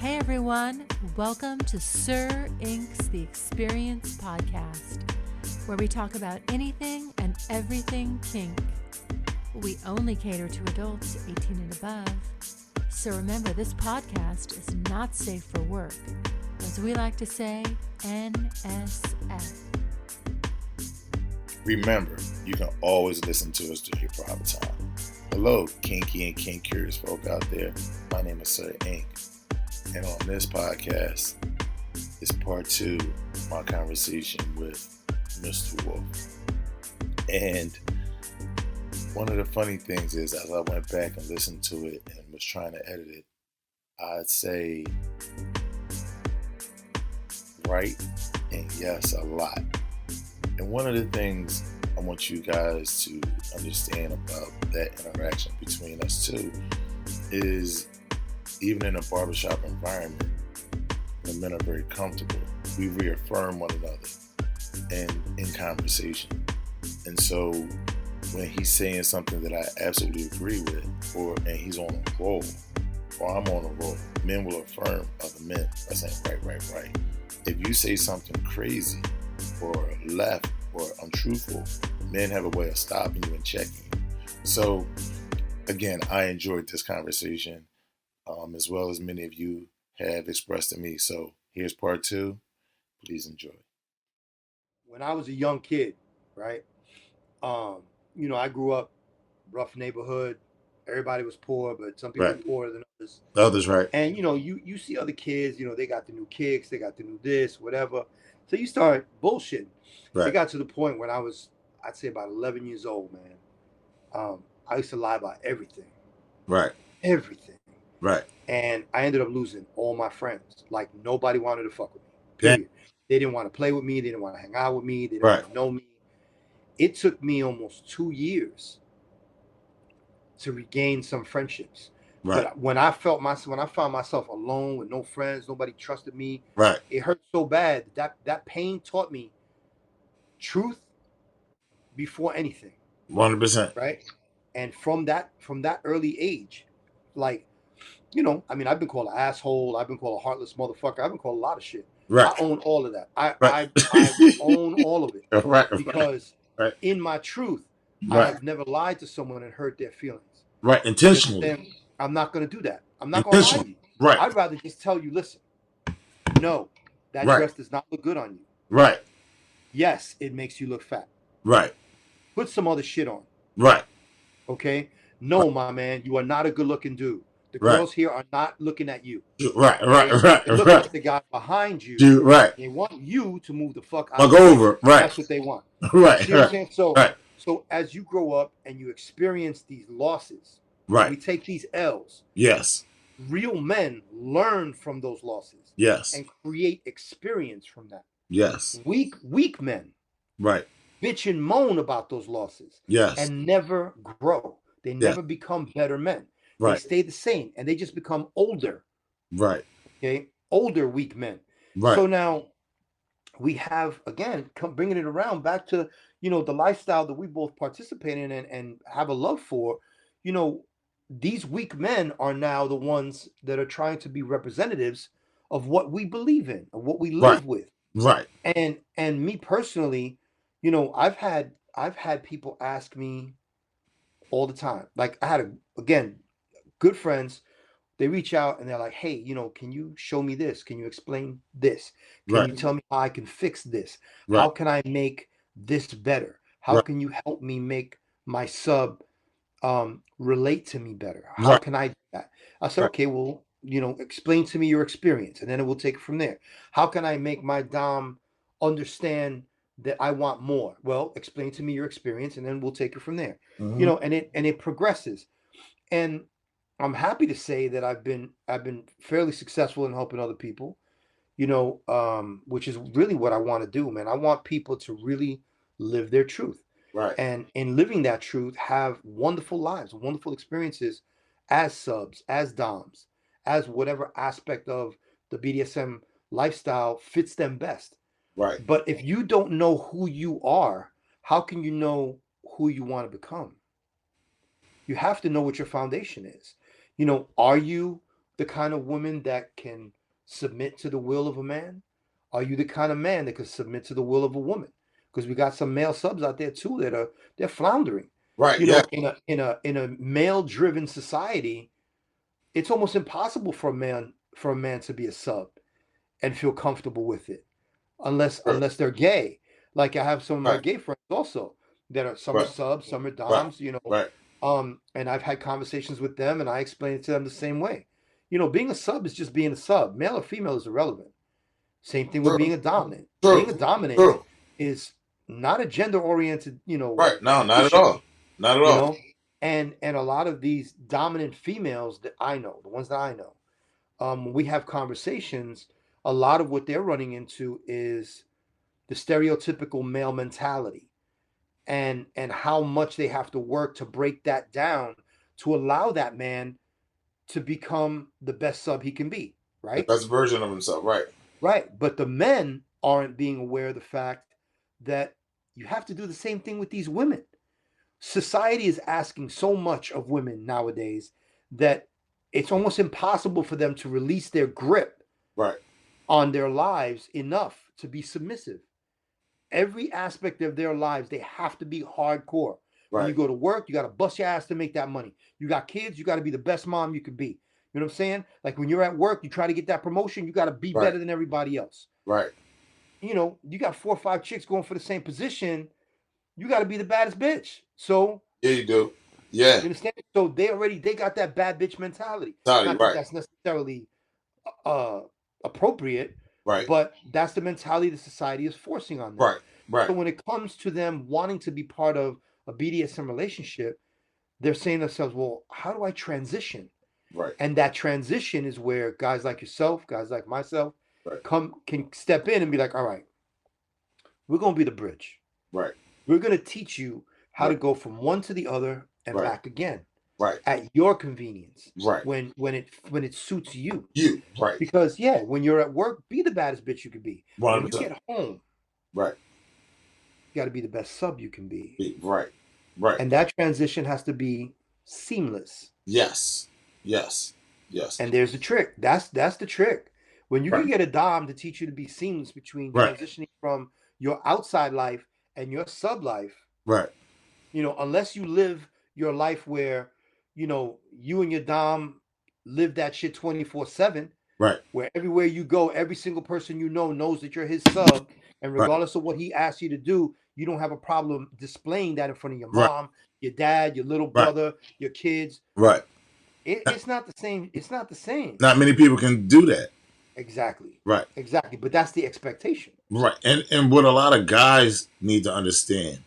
Hey everyone, welcome to Sir Inq's The Experience Podcast, where we talk about anything and everything kink. We only cater to adults 18 and above, so remember this podcast is not safe for work, as we like to say, NSF. Remember, you can always listen to us during your private time. Hello, kinky and kink curious folk out there. My name is Sir Inq. And on this podcast is part 2 of my conversation with Mr. Wolf. And one of the funny things is, as I went back and listened to it and was trying to edit it, I'd say right and yes a lot. And one of the things I want you guys to understand about that interaction between us two is, even in a barbershop environment, when men are very comfortable, we reaffirm one another and in conversation. And so when he's saying something that I absolutely agree with, and he's on a roll, or I'm on a roll, men will affirm other men by saying, right. If you say something crazy or left or untruthful, men have a way of stopping you and checking you. So again, I enjoyed this conversation. As well as many of you have expressed to me. So here's part 2. Please enjoy. When I was a young kid, right? I grew up rough neighborhood. Everybody was poor, but some people were poorer than others. Others, right. And, you see other kids, they got the new kicks, they got the new this, whatever. So you start bullshitting. Right. It got to the point when I'd say about 11 years old, man. I used to lie about everything. Right. Everything. Right. And I ended up losing all my friends. Like, nobody wanted to fuck with me, period. Yeah. They didn't want to play with me. They didn't want to hang out with me. They didn't want to know me. It took me almost 2 years to regain some friendships. Right. But when I found myself alone with no friends, nobody trusted me. Right. It hurt so bad that pain taught me truth before anything. 100%. Right. And from that early age, like, I've been called an asshole. I've been called a heartless motherfucker. I've been called a lot of shit. Right. I own all of that. I own all of it. Right. Because in my truth, I have never lied to someone and hurt their feelings. Right. Intentionally. I'm not going to do that. I'm not going to lie to you. Right. I'd rather just tell you, listen, no, that dress does not look good on you. Right. Yes, it makes you look fat. Right. Put some other shit on. Right. Okay? No, my man, you are not a good looking dude. The girls here are not looking at you. Right. They're looking at the guy behind you. They want you to move the fuck out. Over. Right. That's what they want. Right. See what I'm saying? So as you grow up and you experience these losses, we take these L's. Yes. Real men learn from those losses. Yes. And create experience from that. Yes. Weak men. Right. Bitch and moan about those losses. Yes. And never grow. They never become better men. Right. They stay the same, and they just become older. Right. Okay? Older, weak men. Right. So now we have, again, bringing it around back to, the lifestyle that we both participate in and have a love for. These weak men are now the ones that are trying to be representatives of what we believe in, of what we live with. Right. And me personally, I've had people ask me all the time. Like, I had good friends, they reach out and they're like, hey, can you show me this? Can you explain this? Can you tell me how I can fix this? How can I make this better? How can you help me make my sub relate to me better? How can I do that? I said, okay, well, explain to me your experience, and then we'll take it from there. How can I make my dom understand that I want more? Well, explain to me your experience, and then we'll take it from there. Mm-hmm. And it progresses. And I'm happy to say that I've been fairly successful in helping other people, which is really what I want to do, man. I want people to really live their truth. Right. And in living that truth, have wonderful lives, wonderful experiences as subs, as doms, as whatever aspect of the BDSM lifestyle fits them best. Right. But if you don't know who you are, how can you know who you want to become? You have to know what your foundation is. Are you the kind of woman that can submit to the will of a man? Are you the kind of man that can submit to the will of a woman? Because we got some male subs out there too that are they're floundering. Right. You Yeah. know, in a male driven society, it's almost impossible for a man to be a sub and feel comfortable with it Sure. unless they're gay. Like I have some of my Right. gay friends also that are some are Right. subs, some are Right. doms, you know. Right. And I've had conversations with them and I explain it to them the same way. You know, being a sub is just being a sub. Male or female is irrelevant. Same thing with True. being a dominant. Being a True. dominant True. is not a gender oriented, Right. No, not at issue, all. Not at you all. know. And a lot of these dominant females that I know, the ones that I know, when we have conversations, a lot of what they're running into is the stereotypical male mentality and how much they have to work to break that down to allow that man to become the best sub he can be, The right? best version of himself. Right. Right. But the men aren't being aware of the fact that you have to do the same thing with these women. Society is asking so much of women nowadays that it's almost impossible for them to release their grip Right. on their lives enough to be submissive. Every aspect of their lives, they have to be hardcore. When you Right. go to work, you got to bust your ass to make that money. You got kids, you got to be the best mom you could be. You know what I'm saying? Like when you're at work, you try to get that promotion, you got to be Right. better than everybody else. Right. You know, you got 4 or 5 chicks going for the same position, you got to be the baddest bitch. So, Yeah, you do. Yeah. you understand? So they got that bad bitch mentality. Totally. Not that Right. that's necessarily uh appropriate, Right. but that's the mentality the society is forcing on them. Right. Right. So when it comes to them wanting to be part of a BDSM relationship, they're saying to themselves, well, how do I transition? Right. And that transition is where guys like yourself, guys like myself, Right. can step in and be like, all right, we're gonna be the bridge. Right. We're gonna teach you how to Right. go from one to the other and Right. back again Right. at your convenience Right. when it suits you. You. Right. Because yeah, when you're at work, be the baddest bitch you could be. When you 100%. get home, Right. you got to be the best sub you can be. Right. Right. And that transition has to be seamless. Yes. Yes. Yes. And there's the trick. That's the trick. When you can Right. get a dom to teach you to be seamless between Right. transitioning from your outside life and your sub life, Right. unless you live your life where, you and your dom live that shit 24/7, Right. where everywhere you go, every single person you know knows that you're his sub, and Right. regardless of what he asks you to do, you don't have a problem displaying that in front of your Right. mom, your dad, your little Right. brother, your kids. Right. It's not the same. It's not the same. Not many people can do that. Exactly. Right. Exactly. But that's the expectation. Right. And what a lot of guys need to understand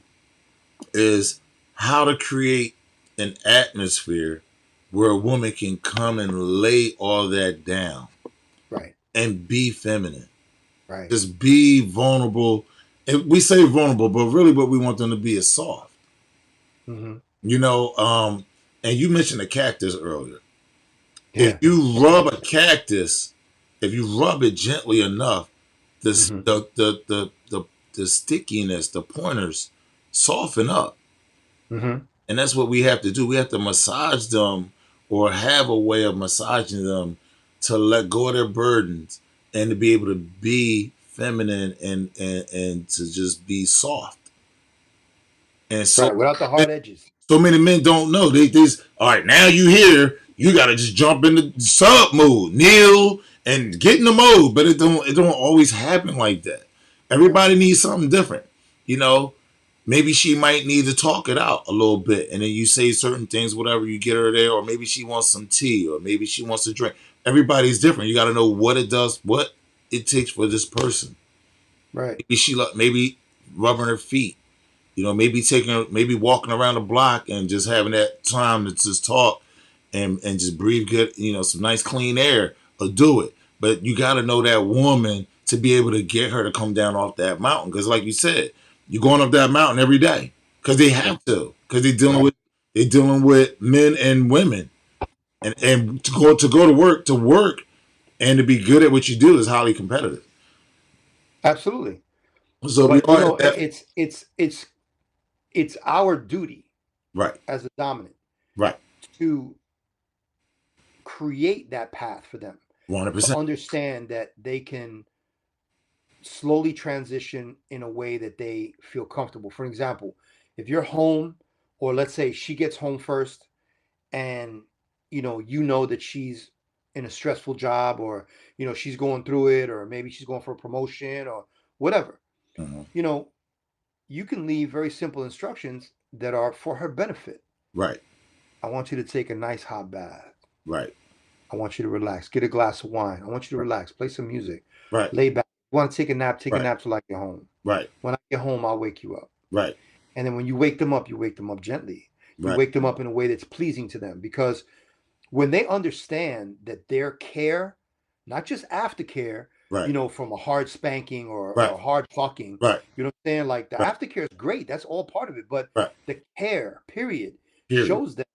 is how to create an atmosphere where a woman can come and lay all that down Right. and be feminine. Right. Just be vulnerable. And we say vulnerable, but really what we want them to be is soft. Mm-hmm. And you mentioned a cactus earlier. If Yeah. you rub a cactus, if you rub it gently enough, this Mm-hmm. the stickiness, the pointers soften up. Mm-hmm. And that's what we have to do. We have to massage them or have a way of massaging them to let go of their burdens and to be able to be feminine and to just be soft. And Right. Without the hard edges. so many men don't know. They just, all right, now you here, you gotta just jump into sub mode, kneel and get in the mode. But it don't always happen like that. Everybody needs something different. You know, maybe she might need to talk it out a little bit, and then you say certain things, whatever, you get her there, or maybe she wants some tea, or maybe she wants to drink. Everybody's different. You got to know what it does, what it takes for this person. Right. Maybe rubbing her feet, maybe walking around the block and just having that time to just talk and just breathe good, some nice clean air, or do it. But you got to know that woman to be able to get her to come down off that mountain, because like you said, you're going up that mountain every day because they have to, because Right. they're dealing with men and women, and to work and to be good at what you do is highly competitive. Absolutely. So we But are at that. it's our duty Right. as a dominant Right. to create that path for them to 100%. understand that they can slowly transition in a way that they feel comfortable. For example, if you're home, or let's say she gets home first, and you know that she's in a stressful job, or she's going through it, or maybe she's going for a promotion or whatever, Mm-hmm. you know, you can leave very simple instructions that are for her benefit. Right. I want you to take a nice hot bath. Right. I want you to relax. Get a glass of wine. I want you to Right. relax. Play some music. Right. Lay back. You want to take a nap? Take a Right. nap till I get home. Right. When I get home, I'll wake you up. Right. And then when you wake them up gently. You Right. wake them up in a way that's pleasing to them, because when they understand that their care, not just aftercare, Right. from a hard spanking or Right. hard fucking, Right. you know what I'm saying? Like the Right. aftercare is great. That's all part of it. But Right. the care, period, Period. shows that,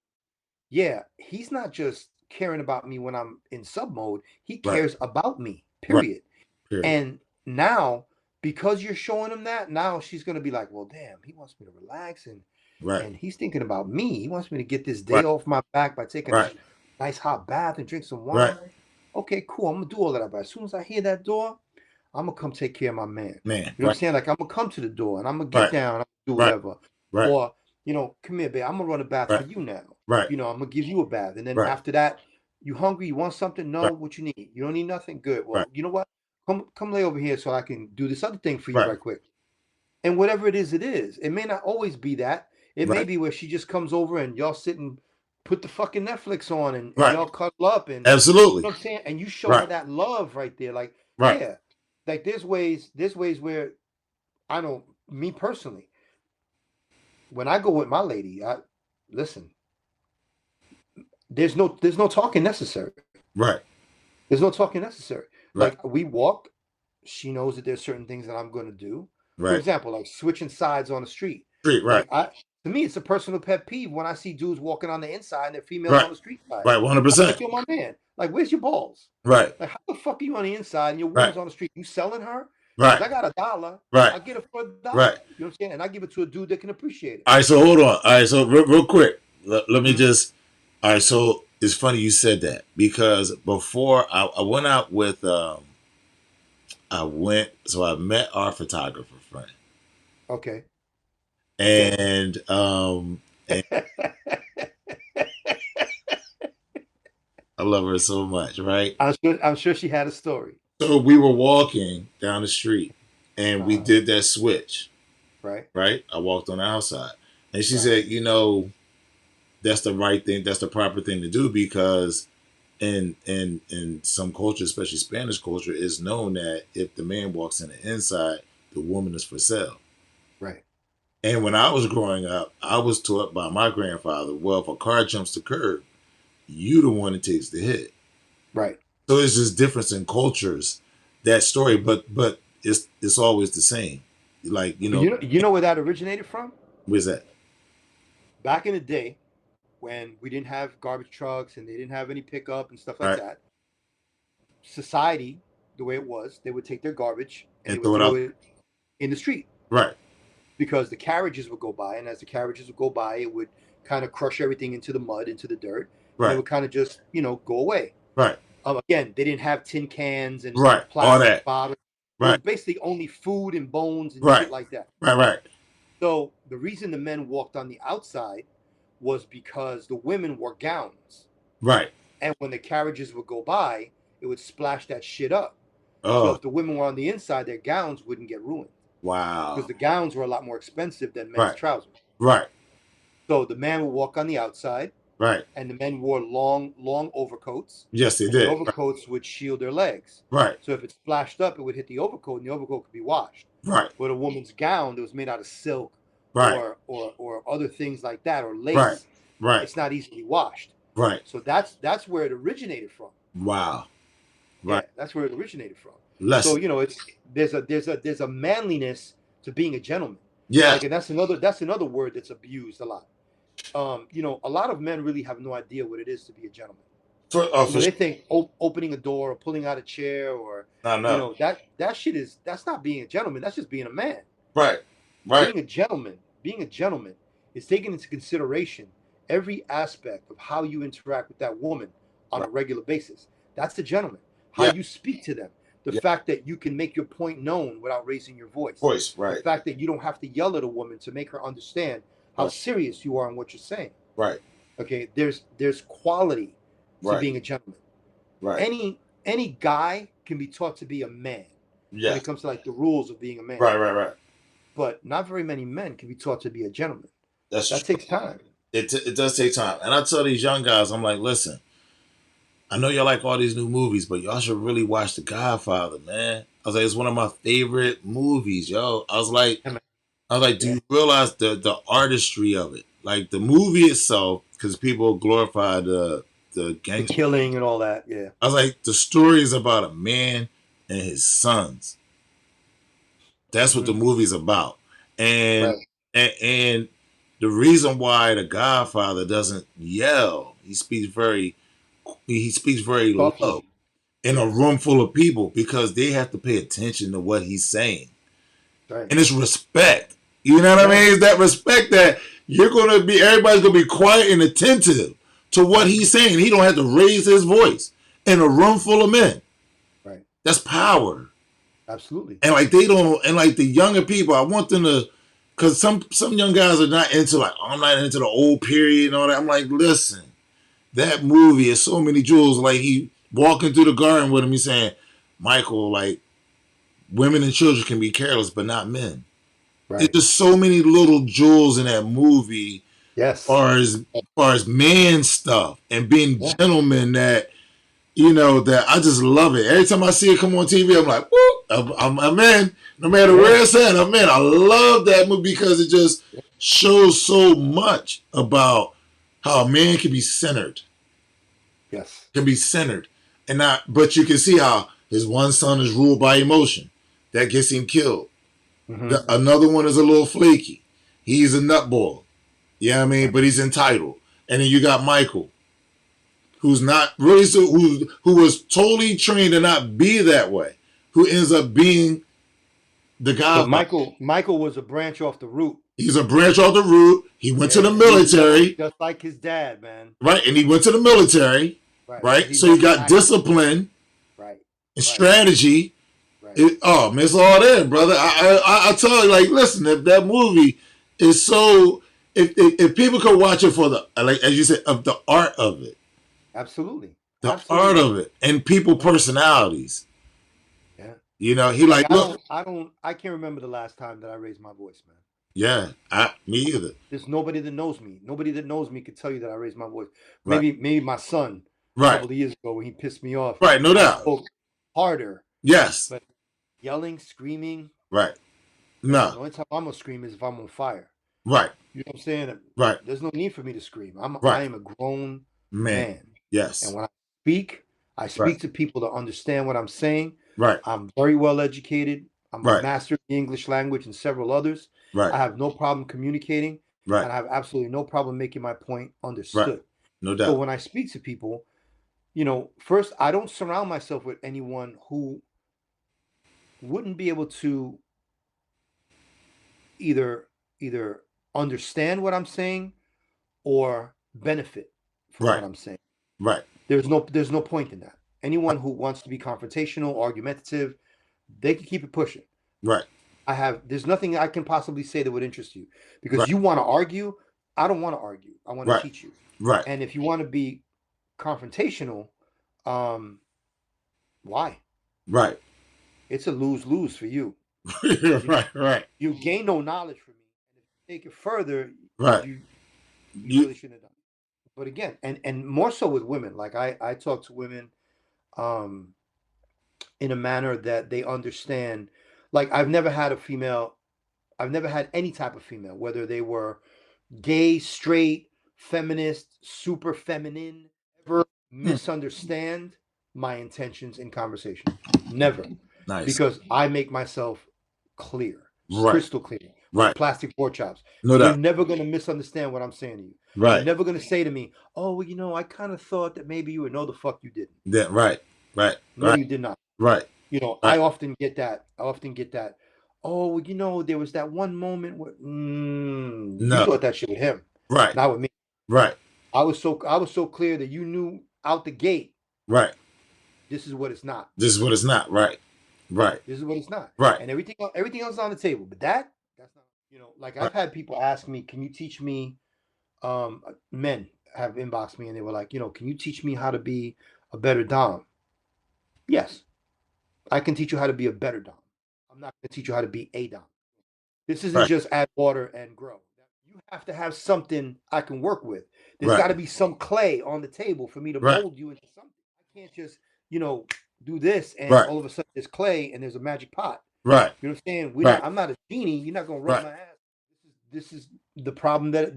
yeah, he's not just caring about me when I'm in sub mode. He Right. cares about me, Right. period. Period. And now, because you're showing him that, now she's going to be like, well, damn, he wants me to relax, and Right. he's thinking about me. He wants me to get this day Right. off my back by taking Right. a nice hot bath and drink some Right. wine. Okay, cool. I'm gonna do all of that. But as soon as I hear that door, I'm gonna come take care of my man. Man. You know what I'm saying? Like, I'm gonna come to the door and I'm gonna get Right. down. I'm gonna do Right. whatever. Right. Or, come here, babe. I'm gonna run a bath Right. for you now. Right. I'm gonna give you a bath. And then Right. after that, you hungry? You want something? No. Right. What you need? You don't need nothing? Good. Well, Right. you know what? Come lay over here so I can do this other thing for you Right. right quick. And whatever it is, it is. It may not always be that. It may Right. be where she just comes over and y'all sit and put the fucking Netflix on, and Right. y'all cuddle up, and Absolutely. you know what I'm saying? And you show her Right. that love right there. Like, Right. yeah. Like, there's ways where, I know, me personally, when I go with my lady, listen, there's no talking necessary. Right. There's no talking necessary. Right. Like, we walk, she knows that there's certain things that I'm gonna do. For Right. example, like switching sides on the street. Street. Right. Like, to me, it's a personal pet peeve when I see dudes walking on the inside and they're females Right. on the street side. Right. I'm 100%. like, yo, my man, like, where's your balls? Right. Like, how the fuck are you on the inside and your Right. woman's on the street? You selling her? Right. I got $1. Right. I'll get it for $1. Right. You know what I'm saying? And I give it to a dude that can appreciate it. All right. So hold on. All right. So real quick, let me Mhm. just. All right. So it's funny you said that, because before I went out with I met our photographer friend, Okay. and I love her so much, right? I'm sure she had a story. So we were walking down the street, and we Uh-huh. did that switch, Right. right? I walked on the outside, and she Right. said, that's the right thing, that's the proper thing to do, because in some cultures, especially Spanish culture, it's known that if the man walks in the inside, the woman is for sale. Right. And when I was growing up, I was taught by my grandfather, well, if a car jumps the curb, you the one that takes the hit. Right. So it's just difference in cultures, that story, but it's always the same. Like, You know where that originated from? where's that? Back in the day, when we didn't have garbage trucks and they didn't have any pickup and stuff like Right. that, society, the way it was, they would take their garbage and And they would throw it throw it in the street, Right. because the carriages would go by, and as the carriages would go by, it would kind of crush everything into the mud, into the dirt, and it Right. would kind of just, go away. Right. Again, they didn't have tin cans and Right. All plastic that. bottles. It was Right. basically only food and bones and Right. shit like that. Right. So the reason the men walked on the outside was because the women wore gowns. Right. And when the carriages would go by, it would splash that shit up. So Oh, if the women were on the inside, their gowns wouldn't get ruined, wow. because the gowns were a lot more expensive than men's Right. trousers. Right. So the man would walk on the outside, Right. and the men wore long overcoats. Yes, they And the did. overcoats would shield their legs. Right. So if it splashed up, it would hit the overcoat, and the overcoat could be washed. Right. But a woman's gown that was made out of silk, Right. or other things like that, or lace, Right. Right. it's not easily washed. Right. So that's where it originated from. Wow. Right. Yeah, that's where it originated from. Lesson. So it's there's a manliness to being a gentleman. Yeah. Like, and that's another word that's abused a lot. A lot of men really have no idea what it is to be a gentleman. For They think opening a door or pulling out a chair, or no. that shit that's not being a gentleman. That's just being a man. Right. Right. Being a gentleman is taking into consideration every aspect of how you interact with that woman on right. a regular basis. That's a gentleman. How Yeah, you speak to them. The yeah. fact that you can make your point known without raising your voice. Voice, The right, fact that you don't have to yell at a woman to make her understand how right, serious you are in what you're saying. right, Okay, there's quality to right, being a gentleman. right. Any guy can be taught to be a man when Yes, it comes to like the rules of being a man, right, right, right. but not very many men can be taught to be a gentleman. That's That true. takes time. It does take time, and I tell these young guys, I'm like, listen, I know y'all like all these new movies, but y'all should really watch The Godfather, man. I was like, it's one of my favorite movies, yo. I was like, do Yeah, you realize the artistry of it? Like the movie itself, because people glorify the the gangster. killing and all that. Yeah. I was like, the story is about a man and his sons. That's what Mm-hmm. the movie's about. And Right. and the reason why the Godfather doesn't yell, he speaks very low Softly. in a Yeah. room full of people because they have to pay attention to what he's saying. Right. And it's respect. You know what I Yeah. mean? It's that respect that everybody's gonna be quiet and attentive to what Right. he's saying. He don't have to raise his voice in a room full of men. Right. That's power. Absolutely. And like they don't, and like the younger people, I want them to, because some young guys are not into like, oh, I'm not into the old period and all that. I'm like, listen, that movie is so many jewels. Like he walking through the garden with him, he's saying, Michael, like women and children can be careless, but not men. There's Right. just so many little jewels in that movie, Yes. far as man stuff and being Yeah. gentlemen that that I just love it. Every time I see it come on TV, I'm like, woo, I'm in. No matter Yeah. where it's at, I'm in. I love that movie because it just shows so much about how a man can be centered, Yes. and not. But you can see how his one son is ruled by emotion, that gets him killed. Mm-hmm. Another one is a little flaky. He's a nutball. You know what I mean? Right. But he's entitled. And then you got Michael, who's not really who was totally trained to not be that way, who ends up being the But Godfather. Michael was a branch off the root. He's a branch off the root. He went to the Yeah, he was military, just like his dad, man. right? And he went to the military, Right. But right? he So he never got acted. discipline Right. and Right. strategy. Right. Oh man, it's all there, brother. I tell you, like, listen, if that movie is so, if people could watch it for the, like as you said, of the art of it, Absolutely. the art Absolutely. of it, and people personalities. Yeah. He Like like, look, I can't remember the last time that I raised my voice, man. yeah, me either. There's nobody that knows me. Nobody that knows me could tell you that I raised my voice. Right, Maybe my son a right, couple of years ago when he pissed me off, right, no I doubt. spoke harder, Yes, but yelling, screaming, right, man, the no, only time I'm gonna scream is if I'm on fire. right, You know what I'm saying? right, There's no need for me to scream. I right, am a grown man. man. And Yes, when speak, I right, speak to people to understand what I'm saying. right, I'm very well educated. I'm a right, master of the English language and several others. right, I have no problem communicating, right, and I have absolutely no problem making my point right, understood. no So doubt. when I speak to people, first, I don't surround myself with anyone who wouldn't be able to either either understand what I'm saying or benefit from Right, what I'm saying. right, There's no point in that. Anyone who wants to be confrontational, argumentative, they can keep it pushing. right, There's nothing I can possibly say that would interest you because right, you want to argue. I don't want to argue. I want to right, teach you. right, And if you want to be confrontational, um, why? right, It's a lose-lose for you because right, right, you gain no knowledge from me. And if you take it further, right. you You really shouldn't have done it. But again, and more so with women, like I talk to women um in a manner that they understand. Like I've never had any type of female, whether they were gay, straight, feminist, super feminine, ever hmm, misunderstand my intentions in conversation. Never. nice. Because I make myself clear, Right, crystal clear, like right, plastic pork chops. no You're doubt. never going to misunderstand what I'm saying to you. You're Right, never going to say to me, oh, well, I kind of thought that maybe you would know the fuck you didn't. that right, right, No, right, you did not. right, I right. often get that. Oh, well, there was that one moment where you No, thought that shit with him, right, not with me. right, I was so clear that you knew out the gate, Right. this is what it's not. This is what it's not. Right. Right. This is what it's not. Right. And everything else is on the table. But that's not, like Right. I've had people ask me, can you teach me, men have inboxed me and they were like, can you teach me how to be a better dom? Yes, I can teach you how to be a better dom. I'm not going to teach you how to be a dom. This isn't Right. just add water and grow. You have to have something I can work with. There's Right. got to be some clay on the table for me to Right. mold you into something. I can't just, do this and Right. all of a sudden there's clay and there's a magic pot. Right. You know what I'm saying? Right. I'm not a genie. You're not gonna rub Right. my ass. This is the problem that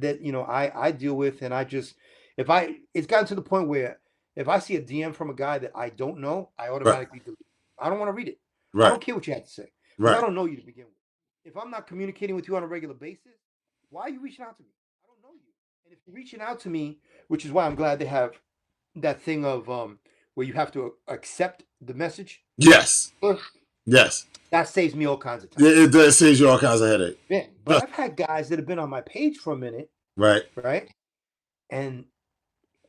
I deal with, and I just if I it's gotten to the point where if I see a DM from a guy that I don't know, I Right. automatically delete. I don't want to read it. I Right. don't care what you have to say because I Right. don't know you to begin with. If I'm not communicating with you on a regular basis, why are you reaching out to me? I don't know you. And if you're reaching out to me, which is why I'm glad they have that thing of where you have to accept the message. Yes. Yes. That saves me all kinds of time. It does saves you all kinds of headache. Yeah, but I've had guys that have been on my page for a minute, Right. right? And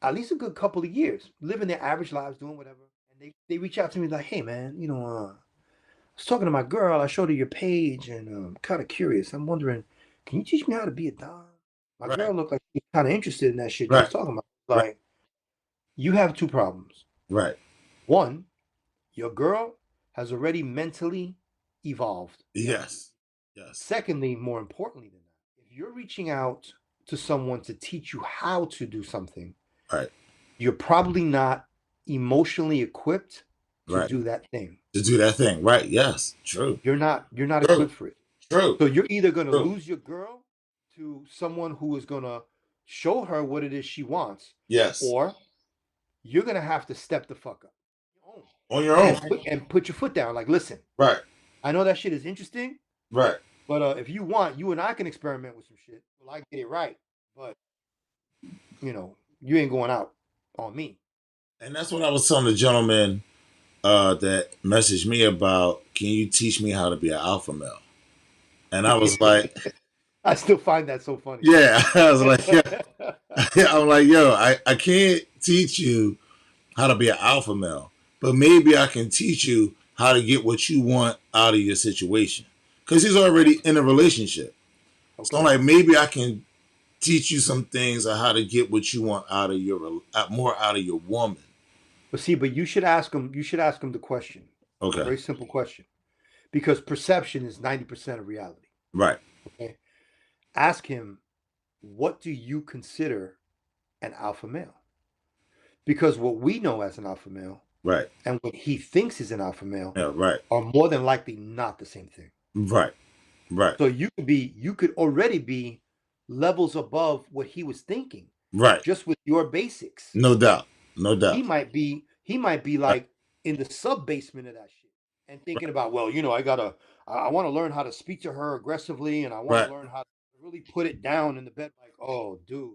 at least a good couple of years, living their average lives, doing whatever. And they reach out to me like, hey, man, I was talking to my girl. I showed her your page and I'm kind of curious. I'm wondering, can you teach me how to be a dom? My Right. girl looked like she's kind of interested in that shit you Right. was talking about. Right. Like, you have two problems. Right. One, your girl has already mentally evolved. Yes. Yes. Secondly, more importantly than that, if you're reaching out to someone to teach you how to do something, Right. you're probably not emotionally equipped to Right. do that thing. To do that thing. Right. Yes. True. You're not True. equipped for it. True. So you're either going to True. lose your girl to someone who is going to show her what it is she wants, Yes. or you're going to have to step the fuck up On your own. and put your foot down. Like, listen, Right. I know that shit is interesting, Right. but if you want, you and I can experiment with some shit. Well, I get it right, but you ain't going out on me. And that's what I was telling the gentleman that messaged me about, can you teach me how to be an alpha male? And I was like, I still find that so funny. yeah. I was like, yeah. I'm like, yo, I can't teach you how to be an alpha male, but maybe I can teach you how to get what you want out of your situation. Because he's already in a relationship. Okay. So I'm like, maybe I can teach you some things on how to get what you want out of more out of your woman. But you should ask him. You should ask him the question. Okay. A very simple question, because perception is 90% of reality. Right. Okay. Ask him, what do you consider an alpha male? Because what we know as an alpha male, right, and what he thinks is an alpha male, yeah, right, are more than likely not the same thing. Right. Right. So you could already be levels above what he was thinking. Right. Just with your basics. No doubt. No doubt. He might be like in the sub basement of that shit and thinking about, well, I want to learn how to speak to her aggressively, and I want to learn how to really put it down in the bed. Like, oh, dude.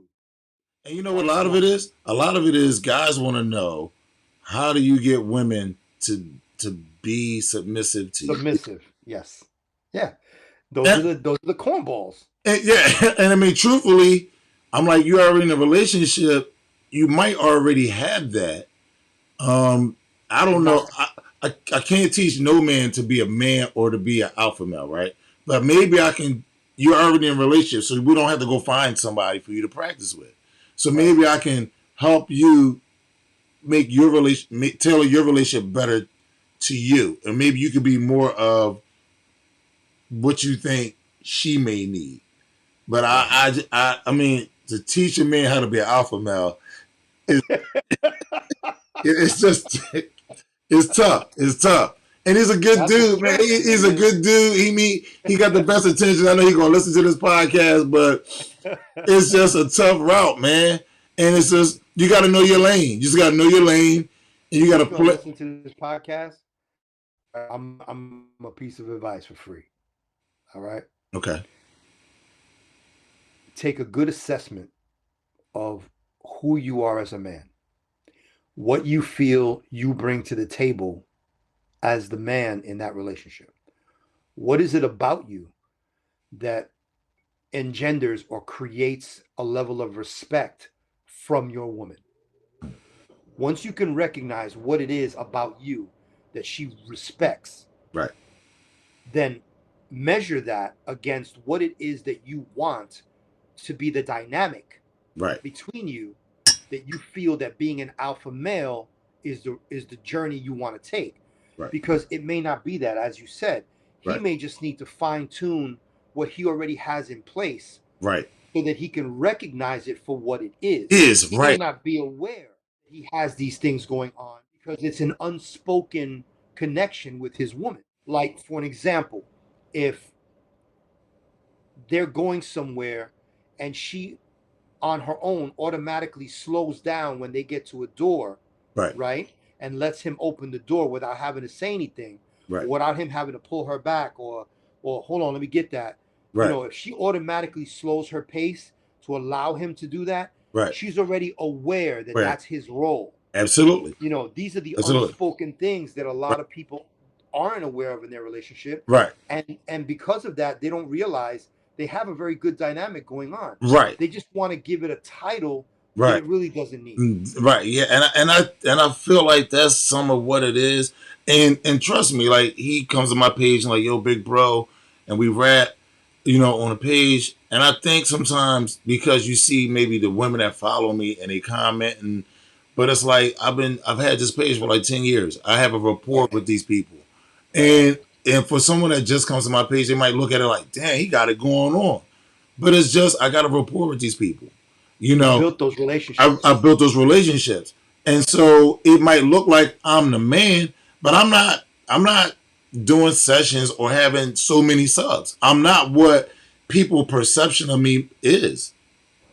And you know what a lot of it is? A lot of it is guys want to know, how do you get women to be submissive to you? Submissive, yes. Yeah. Those are the cornballs. And, yeah, and I mean, truthfully, I'm like, you're already in a relationship. You might already have that. I don't know. I can't teach no man to be a man or to be an alpha male, right? But maybe I can. You're already in a relationship, so we don't have to go find somebody for you to practice with. So maybe I can help you make your tailor your relationship better to you, and maybe you could be more of what you think she may need. But I mean, to teach a man how to be an alpha male, it's just it's tough. It's tough. And he's a good dude, man. He's a good dude. He got the best intentions. I know he's gonna listen to this podcast, but it's just a tough route, man. And it's just, you got to know your lane. You just got to know your lane, and you got to listen to this podcast. I'm a piece of advice for free. All right. Okay. Take a good assessment of who you are as a man, what you feel you bring to the table as the man in that relationship. What is it about you that engenders or creates a level of respect from your woman? Once you can recognize what it is about you that she respects, Right. then measure that against what it is that you want to be the dynamic Right. between you, that you feel that being an alpha male is the journey you want to take. Right. Because it may not be that, as you said. He Right. may just need to fine tune what he already has in place Right. so that he can recognize it for what it is. Is He may right. not be aware that he has these things going on because it's an unspoken connection with his woman. Like, for an example, if they're going somewhere and she on her own automatically slows down when they get to a door, Right. right? And lets him open the door without having to say anything, Right. or without him having to pull her back, or hold on, let me get that. You Right. know, if she automatically slows her pace to allow him to do that, Right. she's already aware that Right. that's his role. Absolutely. You know, these are the Absolutely. unspoken things that a Right. lot of people aren't aware of in their relationship. Right. And because of that, they don't realize they have a very good dynamic going on. Right. They just want to give it a title that Right. it really doesn't need. Right. Yeah. And I feel like that's some of what it is. And trust me, like he comes to my page and like, yo, big bro, and we rap, on the page. And I think sometimes because you see maybe the women that follow me and they comment but it's like I've had this page for like 10 years. I have a rapport Right. with these people. Right. And for someone that just comes to my page, they might look at it like, damn, he got it going on. But it's just I got a rapport with these people. You built those I relationships. built those relationships. And so it might look like I'm the man, but I'm not doing sessions or having so many subs. I'm not what people perception of me is.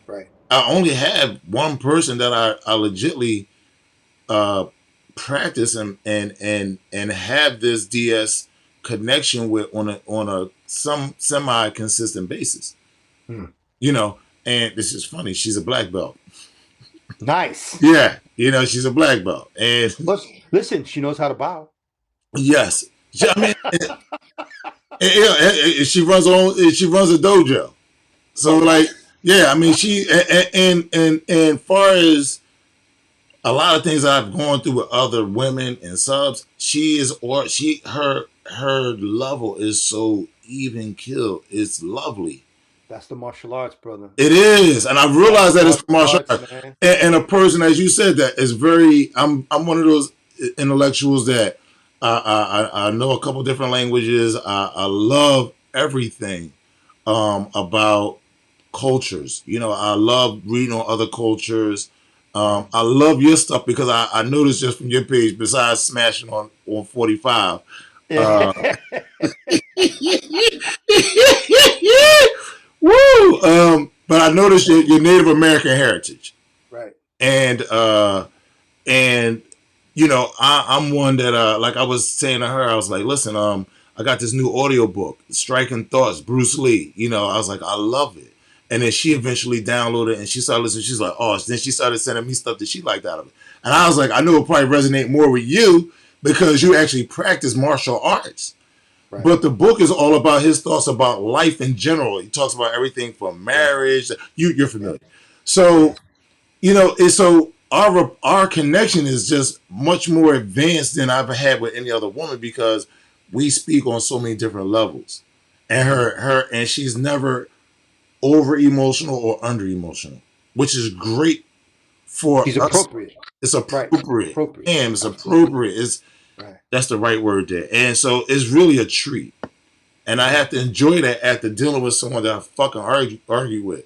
Right. I only have one person that I legitly uh, practice and have this DS connection with on a some semi consistent basis. Hmm. You know, and this is funny. She's a black belt. Nice. Yeah, she's a black belt, and Listen, she knows how to bow. yes, I mean, she runs her own. She runs a dojo. So Okay. like, yeah, I mean, she and far as a lot of things I've gone through with other women and subs, her level is so even killed. It's lovely. That's the martial arts, brother. It is, and I That's realize the that it's martial martial arts, arts. man. And a person, as you said, that is very. I'm one of those intellectuals that I know a couple different languages. I love everything about cultures. I love reading on other cultures. I love your stuff because I noticed just from your page, besides smashing on 45. Uh, Woo! But I noticed your Native American heritage, Right. and and I'm one that like I was saying to her, I was like, listen, I got this new audio book, Striking Thoughts, Bruce Lee. I was like, I love it. And then she eventually downloaded it and she started listening. She's like, oh, then she started sending me stuff that she liked out of it. And I was like, I knew it would probably resonate more with you because you actually practice martial arts. Right. But the book is all about his thoughts about life in general. He talks about everything from marriage. You're familiar. So, so our connection is just much more advanced than I've had with any other woman because we speak on so many different levels. And and she's never over emotional or under emotional, which is great for She's us. appropriate. It's Right. appropriate. Appropriate. Damn, it's Absolutely. appropriate. Right. That's the right word there. And so it's really a treat. And I have to enjoy that after dealing with someone that I fucking argue with.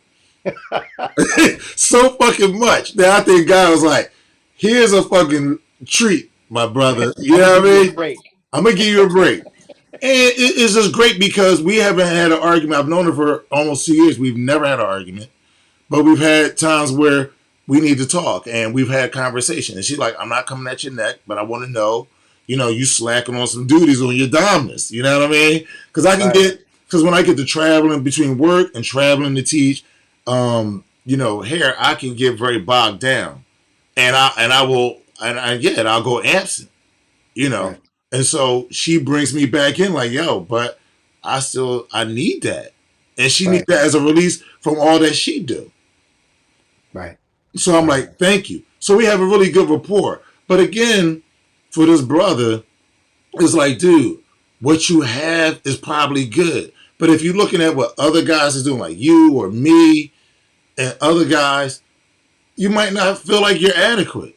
So fucking much. That I think God was like, here's a fucking treat, my brother. You know what I mean? I'm going to give you a break. And it's just great because we haven't had an argument. I've known her for almost 2 years. We've never had an argument. But we've had times where we need to talk and we've had conversation. And she's like, I'm not coming at your neck, but I want to know, you slacking on some duties on your dominance. You know what I mean? Because because when I get to traveling between work and traveling to teach, here I can get very bogged down. And I'll go absent, Right. And so she brings me back in like, yo, but I need that. And she needs Right. that as a release from all that she do. Right. So I'm Right. like, thank you. So we have a really good rapport. But again, for this brother, it's like, dude, what you have is probably good. But if you're looking at what other guys are doing, like you or me and other guys, you might not feel like you're adequate.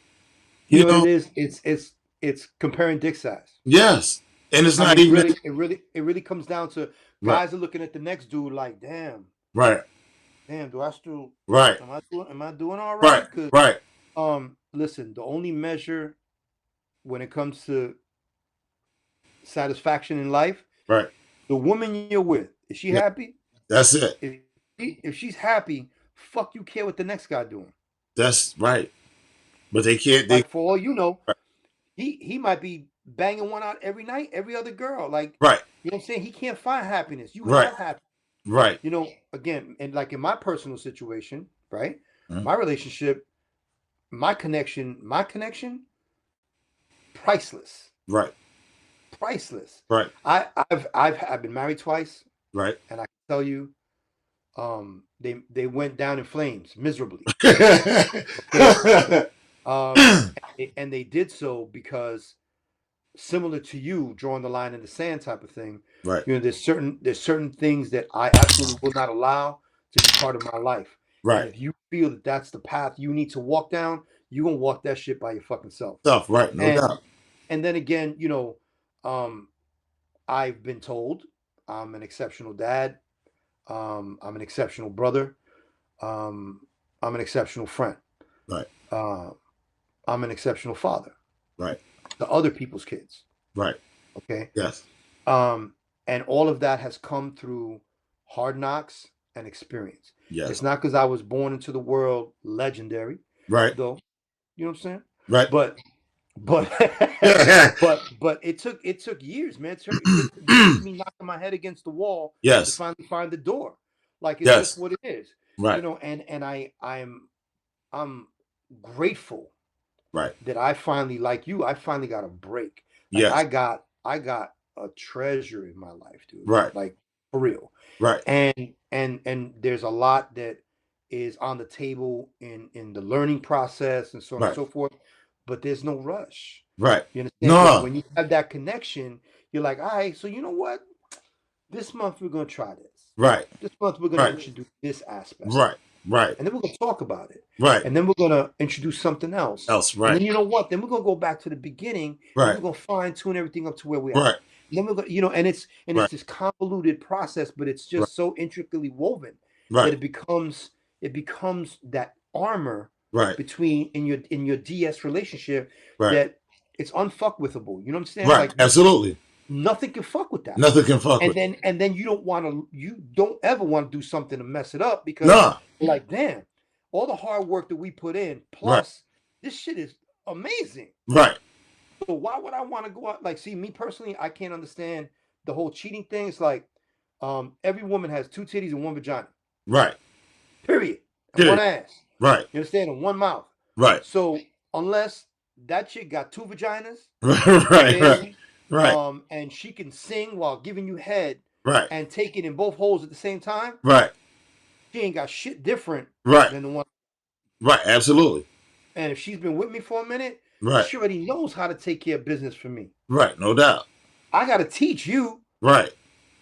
You You know what know? it is? It's comparing dick size. Yes. And it's I not mean, even it really comes down to right, guys are looking at the next dude like, right, damn, do I still, right, am I doing all right, right? Because right, listen, the only measure when it comes to satisfaction in life, right. the woman you're with, is she Yeah, happy? that's it. If she's happy, fuck you care what the next guy doing. That's right. But they can't. They Like for all you know, right, he might be banging one out every night, every other girl. Like, right, you know what I'm saying? He can't find happiness. You right, have happiness. right, You know, again, and like in my personal situation, right? mhm, My relationship, my connection, priceless, right, priceless. right, I've been married twice, right. and I can tell you, they went down in flames miserably. Okay, and they did so because similar to you drawing the line in the sand type of thing. right, You know, there's certain things that I absolutely will not allow to be part of my life. And right. if you feel that that's the path you need to walk down, you gonna walk that shit by your fucking self. Stuff, right, no And doubt. then again, you know, um, I've been told I'm an exceptional dad. I'm an exceptional brother. Um, I'm an exceptional friend. Right, Uh, I'm an exceptional father right, to other people's kids. right. Okay. Yes, Um, and all of that has come through hard knocks and experience. It's yes. not because I was born into the world legendary, Right, though. You know what I'm saying? right. But but but it took years, man. It took years of me knocking my head against the wall to Yes, finally find the door. Like it's just yes. what it is, you Right, know. And I'm grateful right. that I finally, like you, I finally got a break. Like Yes, I got a treasure in my life, dude. right, Like for real. right, And there's a lot that is on the table in the learning process and so on and right, so forth. But there's no rush. right. You understand? Because No, when you have that connection, you're like, all right, so you know what? This month we're gonna try this. right, This month we're gonna right, introduce this aspect. right, right, And then we're gonna talk about it. right. And then we're gonna introduce something else. Else, And right, then you know what? Then we're gonna go back to the beginning and right, we're gonna fine tune everything up to where we are. right, And then we're gonna, you know, and it's right, this convoluted process, but it's right, just so intricately woven that right, it becomes that armor right, between in your DS relationship right, that it's unfuckwithable. You know what I'm saying? right. Like Absolutely. nothing can fuck with that. Nothing can fuck And with. then you don't ever want to do something to mess it up because Nah. you're like, damn, all the hard work that we put in, Right, plus this shit is amazing. right, So why would I want to go out? Like, see, me personally, I can't understand the whole cheating thing. It's like, every woman has two titties and one vagina, right. period, and one Period. ass. Right, You understand? And one mouth. right, So unless that chick got two vaginas, right, you feel right, me? right, And she can sing while giving you head right, and take it in both holes at the same time, right, she ain't got shit different right, than the one. right. Absolutely. And if she's been with me for a minute, Right, she already knows how to take care of business for me. right. No doubt. I got to teach you. Right,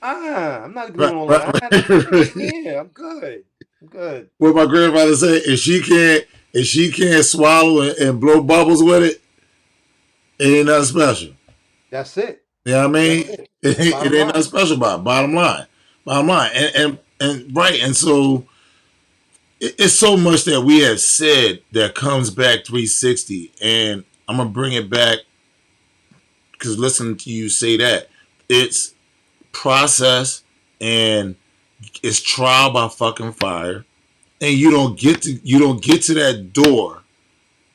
I'm not right, doing all of right, that. right. Yeah, I'm good. I'm good. What my grandfather said, if she can't swallow and blow bubbles with it, it ain't nothing special. That's it. You know what I That's mean? it. It Bottom ain't nothing line. special about it. Bottom line. Bottom line. And right. And so it's so much that we have said that comes back 360. And I'm going to bring it back because listening to you say that, it's process and it's trial by fucking fire. And you don't get to that door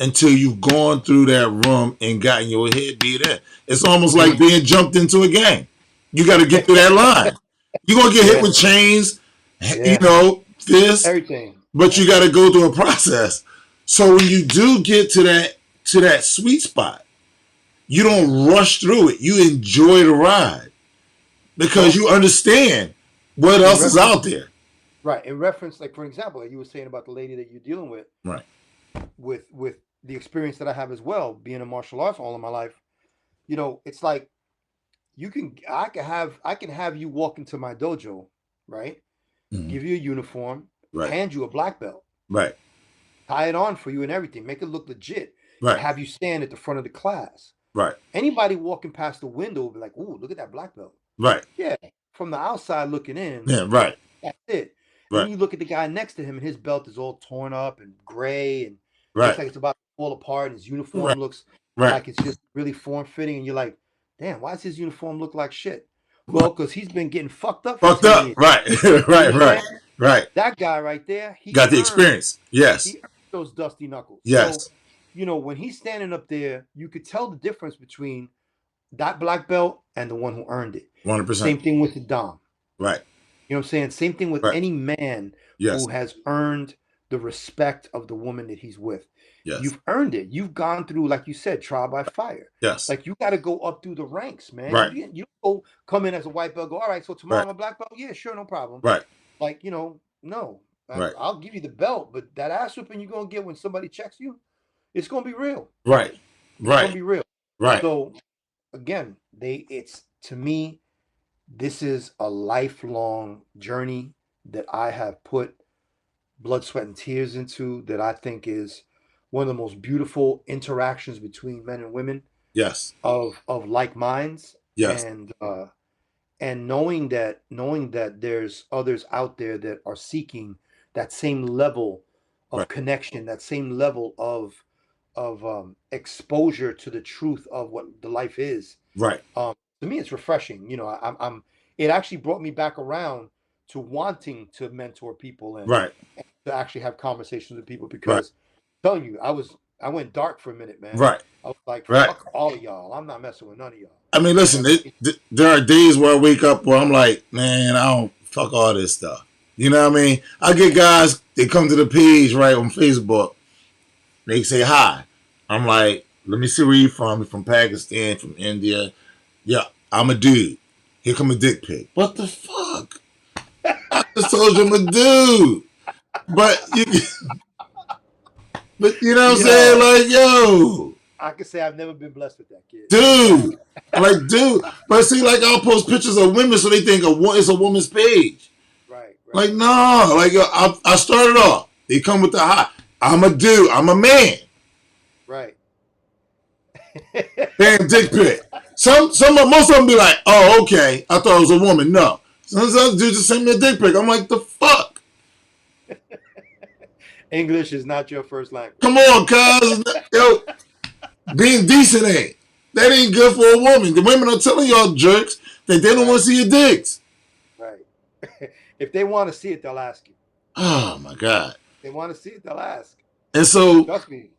until you've gone through that room and gotten your head beat in. It's almost like Mhm. being jumped into a game. You got to get through that line. You're going to get hit Yeah. with chains, Yeah. fists, Everything. but you got to go through a process. So when you do get to that sweet spot, you don't rush through it. You enjoy the ride because So you understand what in else is reference, out there. right? In reference, like for example, like you were saying about the lady that you're dealing with, Right. with the experience that I have as well, being a martial arts all of my life, it's like I can have you walk into my dojo, right? Mm-hmm. Give you a uniform, Right. hand you a black belt, Right. tie it on for you and everything, make it look legit, and Right. have you stand at the front of the class. Right. Anybody walking past the window will be like, "Ooh, look at that black belt." Right. Yeah, from the outside looking in, Yeah. Right. that's it. And Right. then you look at the guy next to him, and his belt is all torn up and gray, and looks Right. like it's about to fall apart. And his Right. uniform looks Right. like it's just really form fitting, and you're like, "Damn, why does his uniform look like shit?" Right. Well, because he's been getting fucked up for Fucked 10 years. up. Right. You Right. Right. understand? Right. That guy right there, he Got the earned experience. Yes. he earned those dusty knuckles. So, Yes. when he's standing up there, you could tell the difference between that black belt and the one who earned it. 100%. Same thing with the Dom. Right. You know what I'm saying? Same thing with Right. any man Yes. who has earned the respect of the woman that he's with. Yes. You've earned it. You've gone through, like you said, trial by fire. Yes. Like you got to go up through the ranks, man. Right. You don't go come in as a white belt. Go, all right. So tomorrow Right. I'm a black belt. Yeah, sure, no problem. Right. Like no. Right. I'll give you the belt, but that ass whooping you're gonna get when somebody checks you, it's gonna be real. Right. It's Right. gonna be real. Right. So again, it's to me, this is a lifelong journey that I have put blood, sweat, and tears into, that I think is one of the most beautiful interactions between men and women Yes. of like minds. Yes. And knowing that there's others out there that are seeking that same level of Right. connection, that same level of exposure to the truth of what the life is. Right. To me, it's refreshing. I'm it actually brought me back around to wanting to mentor people and Right. to actually have conversations with people, Right. because I'm telling you, I went dark for a minute, man. Right. I was like, Right. fuck all of y'all. I'm not messing with none of y'all. I mean, listen, there are days where I wake up where I'm like, man, I don't fuck all this stuff. You know what I mean? I get guys, they come to the page right on Facebook. They say hi. I'm like, let me see where you from. You're from Pakistan, from India. Yeah, I'm a dude. Here come a dick pic. What the fuck? I just told you I'm a dude. But you know what I'm saying? Like, yo. I can say I've never been blessed with that, kid. Dude. I'm like, dude. But see, like, I'll post pictures of women so they think it's a woman's page. Right. Like, no. Like, I started off. They come with the hi. I'm a dude. I'm a man. Right. Damn dick pic. Most of them be like, oh, okay. I thought it was a woman. No. Some other dudes just send me a dick pic. I'm like, the fuck? English is not your first language. Come on, cuz. Yo, being decent ain't. That ain't good for a woman. The women are telling y'all jerks that they don't want to see your dicks. Right. If they want to see it, they'll ask you. Oh, my God. If they want to see it, they'll ask. And so, Trust me.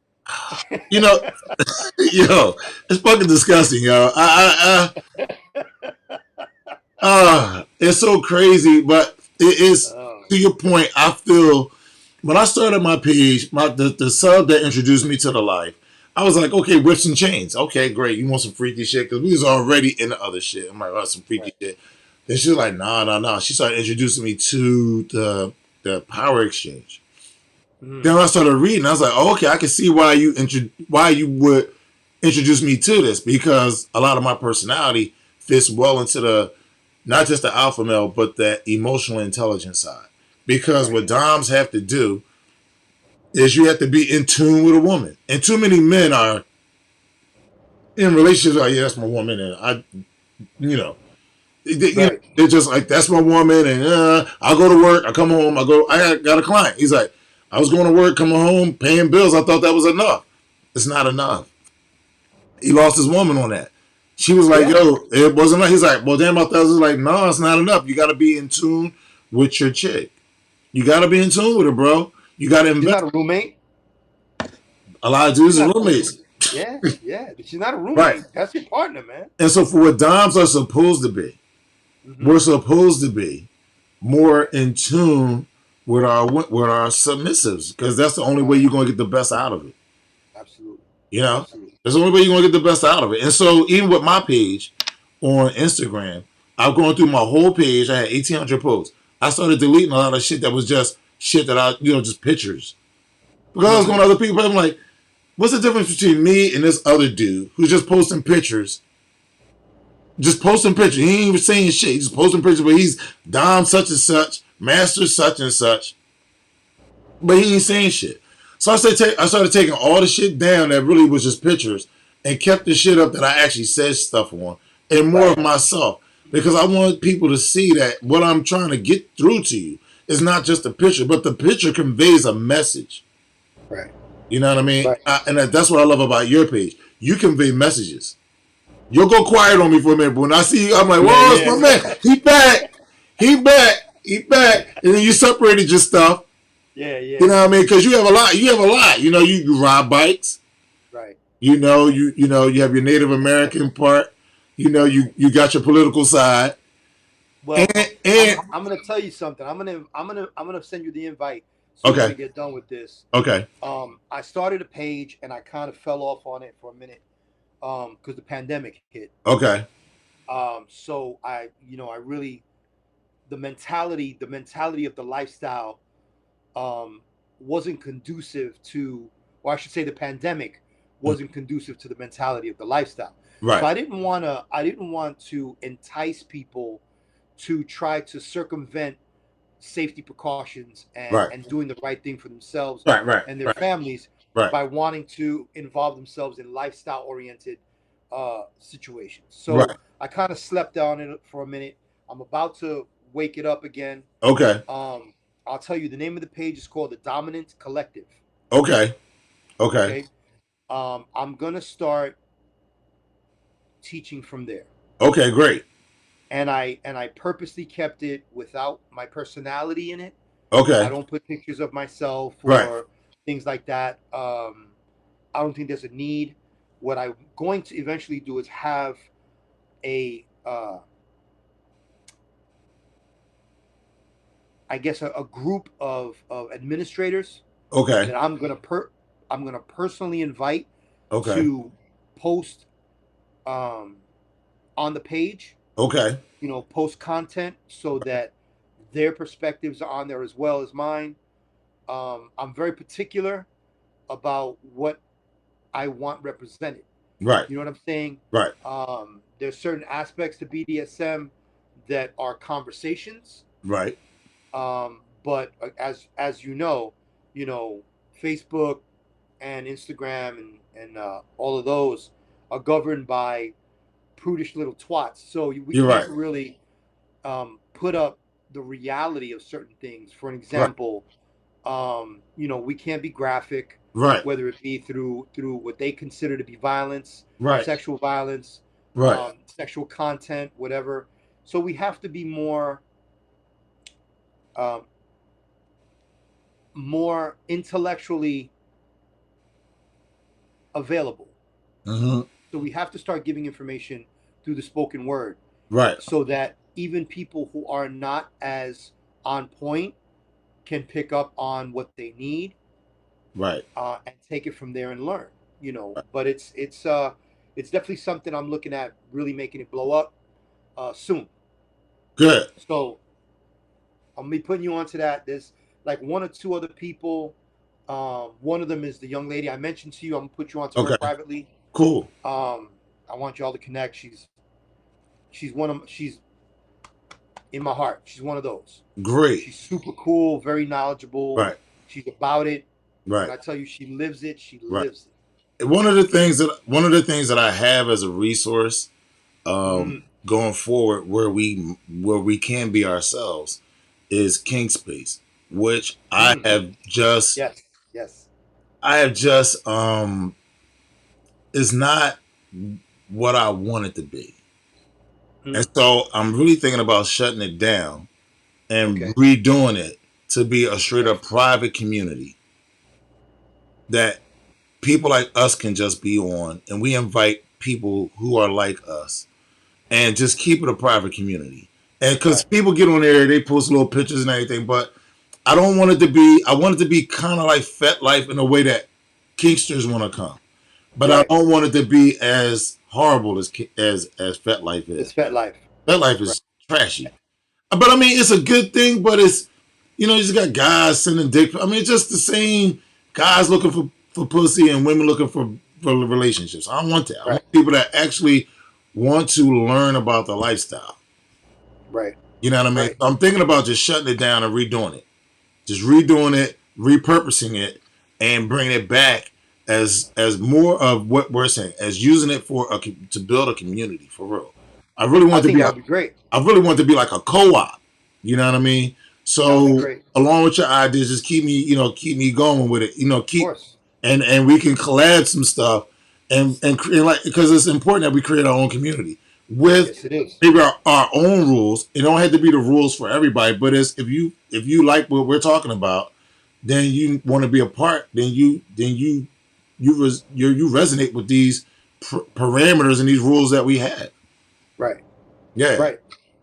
yo, it's fucking disgusting, yo. It's so crazy, but it is, to your point, I feel, when I started my page, the sub that introduced me to the life, I was like, okay, whips and chains. Okay, great. You want some freaky shit? Because we was already into other shit. I'm like, oh, some freaky shit. Then she was like, nah. She started introducing me to the power exchange. Then I started reading. I was like, oh, okay, I can see why you would introduce me to this, because a lot of my personality fits well into the, not just the alpha male, but the emotional intelligence side. Because what doms have to do is you have to be in tune with a woman. And too many men are in relationships like, yeah, that's my woman. And they're just like, that's my woman. And I'll go to work. I come home. I got a client. He's like, I was going to work, coming home, paying bills. I thought that was enough. It's not enough. He lost his woman on that. She was like, yo, it wasn't enough. He's like, well, damn, I thought it was like, no, it's not enough. You got to be in tune with your chick. You got to be in tune with her, bro. You got to invest. She's not a roommate. A lot of dudes are roommates. Yeah. She's not a roommate. Right. That's your partner, man. And so for what doms are supposed to be, we're supposed to be more in tune with our submissives, because that's the only way you're going to get the best out of it. Absolutely. That's the only way you're going to get the best out of it. And so even with my page on Instagram, I've gone through my whole page. I had 1,800 posts. I started deleting a lot of shit that was just shit that just pictures. Because I was going to other people, I'm like, What's the difference between me and this other dude who's just posting pictures? Just posting pictures. He ain't even saying shit. He's just posting pictures where he's Dom such and such, Master such and such, but he ain't saying shit. So I started taking all the shit down that really was just pictures and kept the shit up that I actually said stuff on and more of Right, myself because I want people to see that what I'm trying to get through to you is not just a picture, but the picture conveys a message. right, You know what I mean? right. And that's what I love about your page. You convey messages. You'll go quiet on me for a minute, but when I see you, I'm like, Yeah, whoa, it's my man. yeah. He back. He back. And then you separated your stuff. Yeah, You yeah. know what I mean? Because you have a lot. You have a lot. You know, you ride bikes. Right, You have your Native American part. right. You got your political side. Well, And I'm and I'm gonna tell you something. I'm gonna send you the invite soon as we okay, get done with this. okay, I started a page and I kind of fell off on it for a minute because the pandemic hit. okay, So I really the mentality of the lifestyle um, wasn't conducive to, or I should say, the pandemic wasn't conducive to the mentality of the lifestyle. So right, I didn't want to entice people to try to circumvent safety precautions and right, and doing the right thing for themselves right, right, and their right, families right, by wanting to involve themselves in lifestyle oriented situations. So right. I kind of slept on it for a minute. I'm about to wake it up again. Okay, um, I'll tell you the name of the page is called the Dominant Collective. okay, okay, Okay. I'm gonna start teaching from there. okay. Great. And I purposely kept it without my personality in it. I Okay, don't put pictures of myself right. or things like that. I don't think there's a need. What I'm going to eventually do is have a, I guess, a group of administrators Okay, that I'm gonna personally invite okay, to post um, on the page. okay. Post content so that their perspectives are on there as well as mine. I'm very particular about what I want represented. Right, You know what I'm saying? right, There's certain aspects to BDSM that are conversations, right, but as Facebook and Instagram and all of those are governed by prudish little twats. So we you're can't right, really put up the reality of certain things. For an right, example, we can't be graphic, right, whether it be through what they consider to be violence, right, sexual violence, right. sexual content, whatever. So we have to be um, more intellectually available. Mm-hmm. So we have to start giving information through the spoken word, Right, so that even people who are not as on point can pick up on what they need right. and take it from there and learn. But it's definitely something I'm looking at really making it blow up soon. Good. So I'm gonna be putting you onto that. There's like one or two other people. One of them is the young lady I mentioned to you. I'm gonna put you onto her Okay. privately. Cool. I want y'all to connect. She's in my heart. She's one of those. Great. She's super cool, very knowledgeable. Right. She's about it. When Right. I tell you she lives it, she Right. lives One of the things that I have as a resource it. going forward where we can be ourselves is King Space, which Yes, yes. I have just is not what I want it to be. And Mm. so I'm really thinking about shutting it down and Okay. redoing it to be a straight Okay. up private community that people like us can just be on, and we invite people who are like us, and just keep it a private community. And because Right. people get on there, they post little pictures and everything, but I don't want it to be. I want it to be kind of like Fet Life in a way that Kinksters want to come, but I Right. don't want it to be as horrible as Fet Life It's is. Pet Life. Fet Life Right. is trashy, but I mean it's a good thing. But it's you just got guys sending dick. I mean it's just the same guys looking for for pussy and women looking for relationships. I don't want that. I Right. want people that actually want to learn about the lifestyle. Right. You know what I mean? Right. I'm thinking about just shutting it down and redoing it. Just redoing it, repurposing it, and bringing it back as more of what we're saying, as using it for to build a community for real. I really I want to think be that a, would be great. I really want to be like a co-op. You know what I mean? That would be So great. along with your ideas, just keep me going with it. Of course. And we can collab some stuff and create, like, because it's important that we create our own community with Yes, it is. maybe our own rules. It don't have to be the rules for everybody, but it's if you like what we're talking about, then you want to be a part. You resonate with these parameters and these rules that we have. Right. Yeah. Right.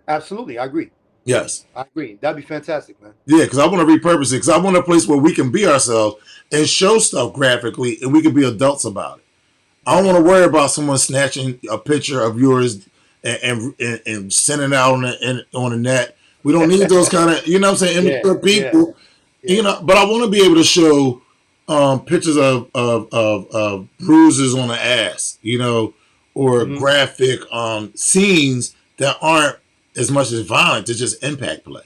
Absolutely. I agree. Yes. I agree. That'd be fantastic, man. Yeah, because I want to repurpose it. Because I want a place where we can be ourselves and show stuff graphically, and we can be adults about it. I don't Right. want to worry about someone snatching a picture of yours and sending it out on the net. We don't need those kind of, you know what I'm saying, Yeah. immature Yeah. people. You Yeah. know, but I want to be able to show pictures of bruises on the ass, you know, or Hmm. graphic scenes that aren't as much as violent. They're just impact play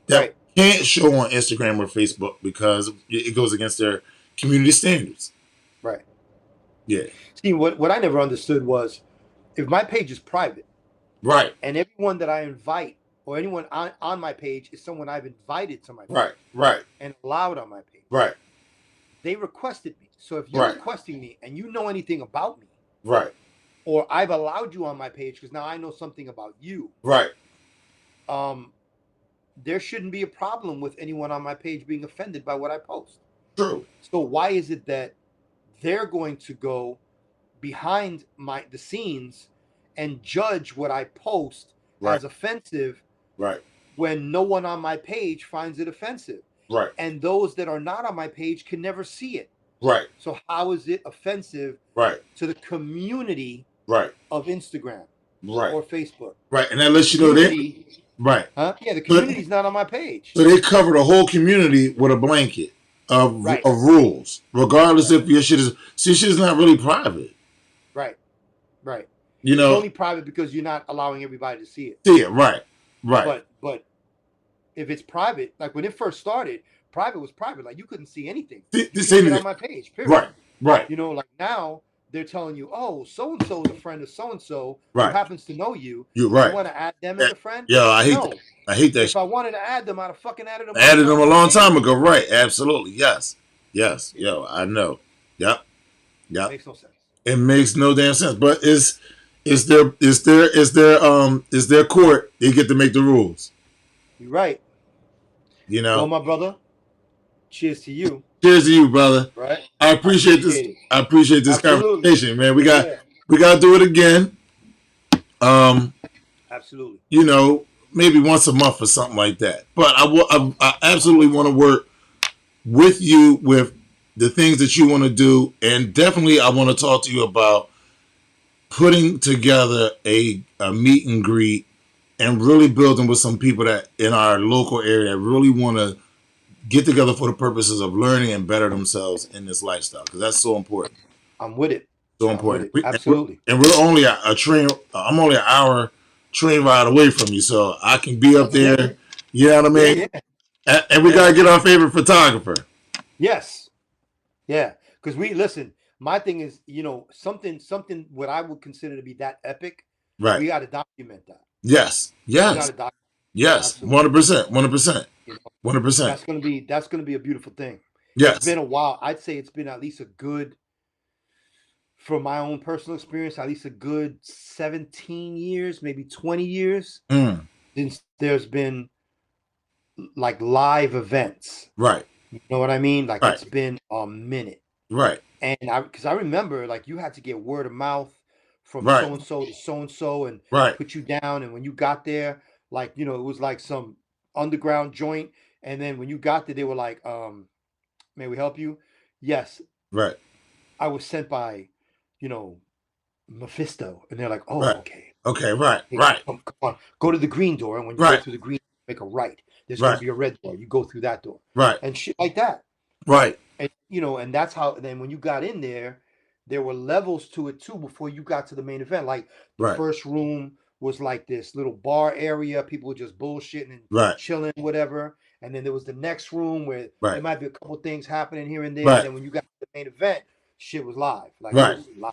that Right. can't show on Instagram or Facebook because it goes against their community standards. Right. Yeah. See, what I never understood was if my page is private Right. and everyone that I invite or anyone on my page is someone I've invited to my Right. page Right. and allowed on my page, Right. they requested me. So if you're Right. requesting me and you know anything about me, Right. or I've allowed you on my page because now I know something about you, Right. um, there shouldn't be a problem with anyone on my page being offended by what I post. True. So why is it that they're going to go behind the scenes and judge what I post Right. as offensive Right. when no one on my page finds it offensive? Right. And those that are not on my page can never see it. Right. So how is it offensive Right. to the community Right. of Instagram Right. or Facebook? Right. And that lets you know that. Community, Right. huh? Yeah, the But community's not on my page. so they cover the whole community with a blanket Right, of rules, regardless right, if your shit is. See, shit is not really private. right, right. You It's know. only private because you're not allowing everybody to see it. See it. Right. Right. But if it's private, like when it first started, private was private. Like you couldn't see anything. You This couldn't get anything. on my page. Period. Right. Right. You know, like now they're telling you, oh, so and so is a friend of so and so who Right. happens to know you. You're You right. want to add them as a friend? Yo, I hate that. No. I hate that. If I wanted to add them, I'd have fucking added them. Added them a long time ago. ago. Right. Absolutely. Yes. Yes. Yo, I know. Yep. Yep. Makes no sense. It makes no damn sense. But is their court. They get to make the rules. You're right. You Well, know. my brother, cheers to you. Cheers to you, brother. Right? I appreciate this. Appreciate it. I appreciate this Absolutely. conversation, man. Yeah. We got to do it again. Absolutely. You know, maybe once a month or something like that. But I absolutely want to work with you with the things that you want to do, and definitely I want to talk to you about putting together a meet and greet and really building with some people that in our local area that really want to get together for the purposes of learning and better themselves in this lifestyle, because that's so important. I'm with it. So I'm important. with it. Absolutely. And we're only a train. I'm only an hour train ride away from you, so I can be up there. You know what I mean? Yeah, yeah. And we gotta get our favorite photographer. Yes. Yeah. Because we listen. My thing is, you know, something what I would consider to be that epic. Right. We got to document that. Yes. We got Yes. to document. Yes. Absolutely. 100%. 100%. You know, 100%. that's gonna be a beautiful thing. Yes. It's been a while. I'd say it's been at least a good, from my own personal experience, at least a good 17 years, maybe 20 years since there's been like live events. Right. You know what I mean? Like Right. it's been a minute. Right. And because I remember, like you had to get word of mouth from Right. so and so to so and so, and Right. put you down. And when you got there, like you know, it was like some underground joint. And then when you got there, they were like, "May we help you?" Yes, Right. I was sent by, you know, Mephisto, and they're like, "Oh, Right. okay, Okay. Right. hey, Right. come on, go to the green door, and when you go Right. through the green, make a right. There's gonna Right. be a red door. You go through that door, Right. and shit like that." Right. And and that's how. Then when you got in there were levels to it too before you got to the main event. Like the Right. first room was like this little bar area, people were just bullshitting and Right. chilling, whatever. And then there was the next room where there Right. might be a couple things happening here and there. And Right. then when you got to the main event, shit was live. Like it Right. was live.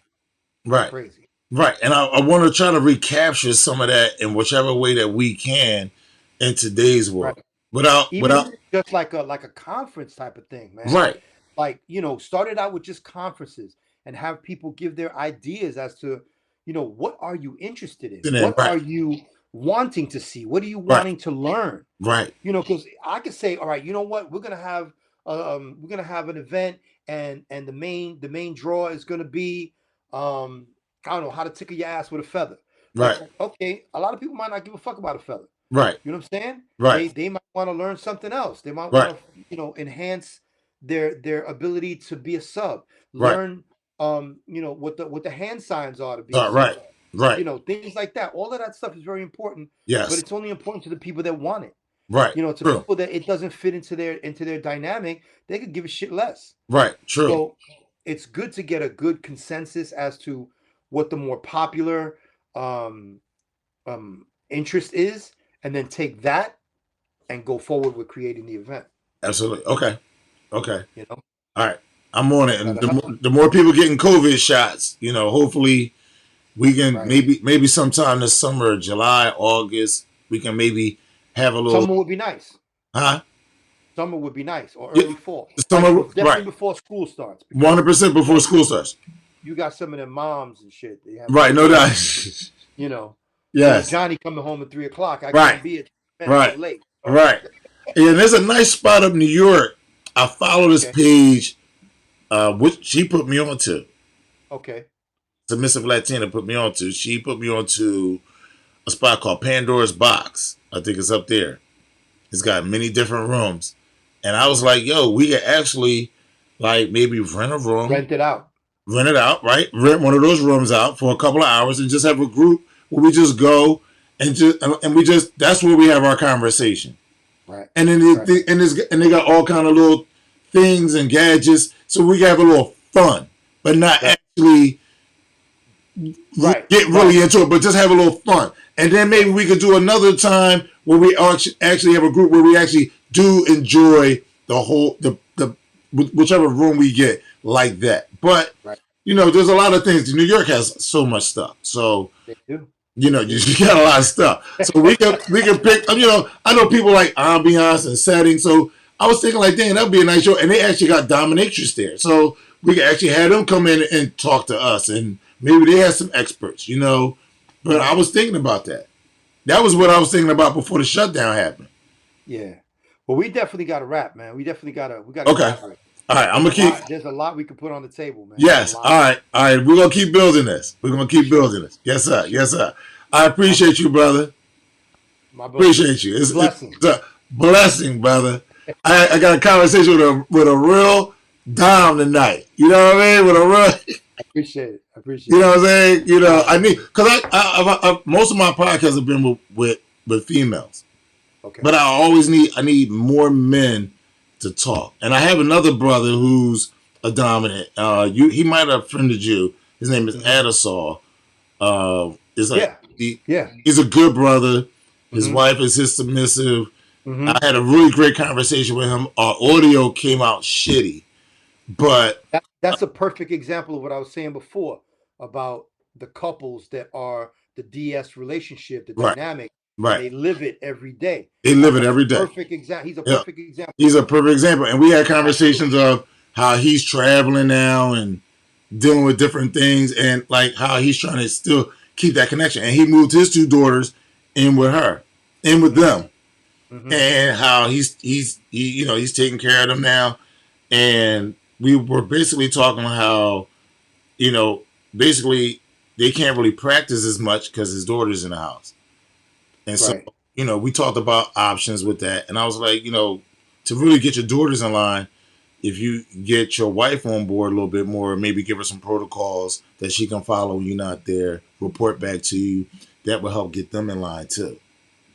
It was Right. crazy. Right. And I want to try to recapture some of that in whichever way that we can in today's Right. world. Without Even just like a conference type of thing, man. right. Like, started out with just conferences and have people give their ideas as to, what are you interested in? Then What right. are you wanting to see? What are you Right. wanting to learn? Right. Because I could say, all right, you know what, we're gonna have an event, and the main draw is gonna be, I don't know, how to tickle your ass with a feather. Like, Right. okay, a lot of people might not give a fuck about a feather. Right. You know what I'm saying? Right. They might want to learn something else. They might Right. want to, enhance their ability to be a sub. Right. Learn, what the hand signs are to be a Right. sub. Right. Things like that. All of that stuff is very important, but Yes. it's only important to the people that want it. Right. To True. people that it doesn't fit into their dynamic, they could give a shit less. Right. True. So it's good to get a good consensus as to what the more popular um, interest is, and then take that and go forward with creating the event. Absolutely. Okay. Okay. You know, All right. I'm on it. And gotta help. the more people getting COVID shots, hopefully we can Right. maybe sometime this summer, July, August, we can maybe have a little, Summer would be nice. huh? Summer would be nice, or Yeah, early fall. Like summer, definitely right? before school starts, because 100% before school starts. you got some of them moms and shit. They have Right. No doubt. you know, little Yes. Johnny coming home at 3 o'clock. I Right. can't be at the event Right. till late. Right. And there's a nice spot up New York. I follow this Okay. page, which she put me onto. Okay. Submissive Latina put me onto. She put me onto a spot called Pandora's Box. I think it's up there. It's got many different rooms. And I was like, yo, we could actually like maybe rent a room. Rent it out. Rent it out, right? Rent one of those rooms out for a couple of hours and just have a group where we just go and we just that's where we have our conversation. Right. And then Right. they got all kind of little things and gadgets, so we can have a little fun, but not Right. actually Right. get really into it, but just have a little fun. And then maybe we could do another time where we actually have a group where we actually do enjoy the whole the whichever room we get like that. But Right. there's a lot of things. New York has so much stuff, so They do. you got a lot of stuff. So we can pick. I know people like ambiance and setting. So I was thinking like, dang, that'd be a nice show. And they actually got dominatrix there, so we could actually have them come in and talk to us, and maybe they have some experts, But I was thinking about that. That was what I was thinking about before the shutdown happened. Yeah. Well, we definitely got to wrap, man. We definitely got to. Okay. All right, I'm gonna keep. There's a lot we could put on the table, man. Yes. All right. We're gonna keep building this. We're gonna keep building this. Yes, sir. Yes, sir. I appreciate you, brother. My brother. Appreciate you. It's Blessing. a blessing, brother. I got a conversation with a real dom tonight. You know what I mean? With a real. I appreciate it. I appreciate You it. know what I'm saying? I need because I most of my podcasts have been with females, Okay. but I need more men to talk. And I have another brother who's a dominant. He might have friended you. His name is Adasol. It's like he's a good brother. His wife is his submissive. I had a really great conversation with him. Our audio came out shitty, but that's a perfect example of what I was saying before about the couples that are the DS relationship, the dynamic. Right. They live it every day. They live it every day. Perfect example. He's a perfect example. He's a perfect example. And we had conversations of how he's traveling now and dealing with different things, and like how he's trying to still keep that connection. And he moved his two daughters in with them. And how he's taking care of them now. And we were basically talking how, basically they can't really practice as much because his daughter's in the house. And so, we talked about options with that. And I was like, to really get your daughters in line, if you get your wife on board a little bit more, maybe give her some protocols that she can follow when you're not there, report back to you, that will help get them in line too.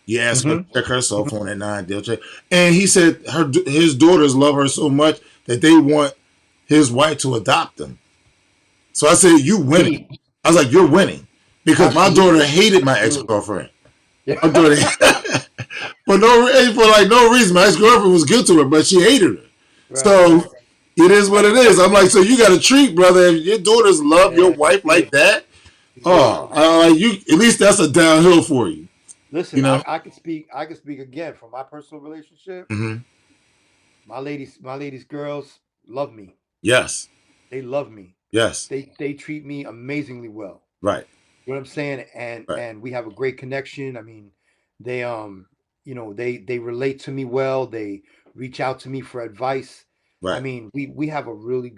You ask her to Mm-hmm. check her cell phone at 9, they'll check. And he said his daughters love her so much that they want his wife to adopt them. So I said, "You winning." See, I was like, "You're winning," because my daughter absolutely, hated my ex absolutely. girlfriend. Yeah. My daughter, for like no reason. My ex girlfriend was good to her, but she hated her. Right, So right. it is what it is. I'm like, so you got to treat, brother. If your daughters love your Yeah, wife you like did. that, You did. oh, like you. At least that's a downhill for you. You Listen, know. I could speak. I could speak again from my personal relationship. Mm-hmm. My ladies, girls love me. Yes. They love me. Yes. They treat me amazingly well. Right. You know what I'm saying? And Right. and we have a great connection. I mean, they they relate to me well. They reach out to me for advice. I Right. mean, we have a Good. really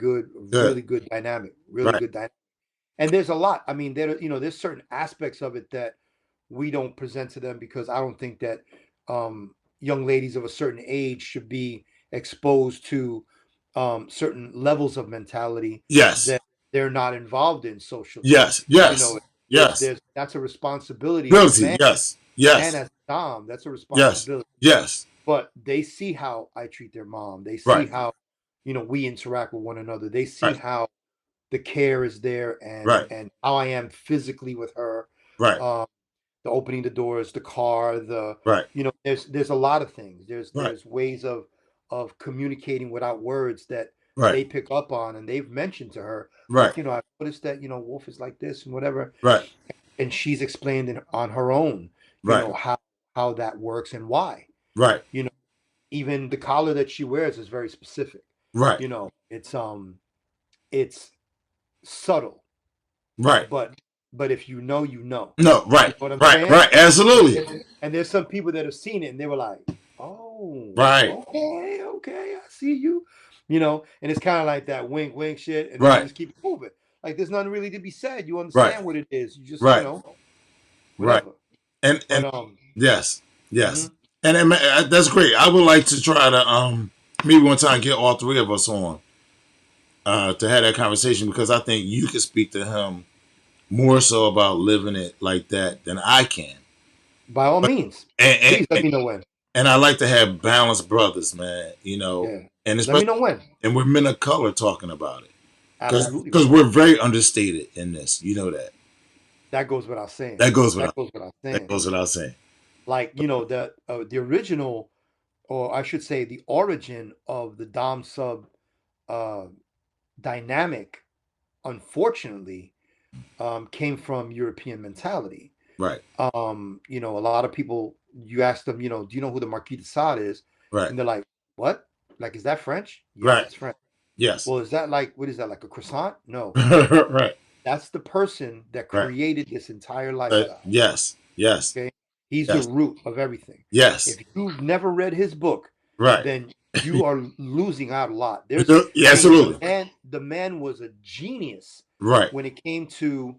good dynamic, really Right. good dynamic. And there's a lot. I mean, there's certain aspects of it that we don't present to them because I don't think that young ladies of a certain age should be exposed to certain levels of mentality Yes. that they're not involved in socially. Yes. You Yes. know, Yes. there's that's a responsibility as a Ability. man Yes. and Yes. as a dom. That's a Yes. responsibility. Yes. But they see how I treat their mom. They see Right. how we interact with one another. They see Right. how the care is there Right. and how I am physically with her. Right. Um, the opening the doors, the car, Right. there's a lot of things. Right. There's ways of communicating without words that Right. they pick up on, and they've mentioned to her, Right. like, I noticed that Wolf is like this and whatever, Right. and she's explained on her own, Right. how that works and why. Right. You know, even the collar that she wears is very specific. Right. It's subtle, Right. but if you know, you know. No. You Right. know what I'm Right. saying? Right. Absolutely. And there's some people that have seen it and they were like, "Oh, Right. okay, okay, I see you." And it's kind of like that wink, wink shit, and then you Right. just keep moving. Like there's nothing really to be said. You Right. understand what it is. You just, Right. Right. whatever. And But yes. Yes. mhm. And that's great. I would like to try to maybe one time get all three of us on to have that conversation because I think you can speak to him more so about living it like that than I can. By all means, And please let me know when. and I like to have balanced brothers, man. Yeah, And let me especially know when. and we're men of color talking about it Absolutely, because we're very understated in this. You know that. that goes without saying. That goes That without. goes without That saying. goes without saying. Like the original, or I should say, the origin of the dom sub uh, dynamic, unfortunately, came from European mentality. Right. A lot of people, you ask them, do you know who the Marquis de Sade is? Right. And they're like, what? Like, is that French? Yeah, Right. that's French. Yes. Well, is that what is that, like a croissant? No. Right. That's the person that Right. created this entire lifestyle. Yes. Yes. Okay. He's Yes. the root of everything. Yes. If you've never read his book, Right. then you are losing out a lot. Yeah, absolutely. The man was a genius Right. when it came to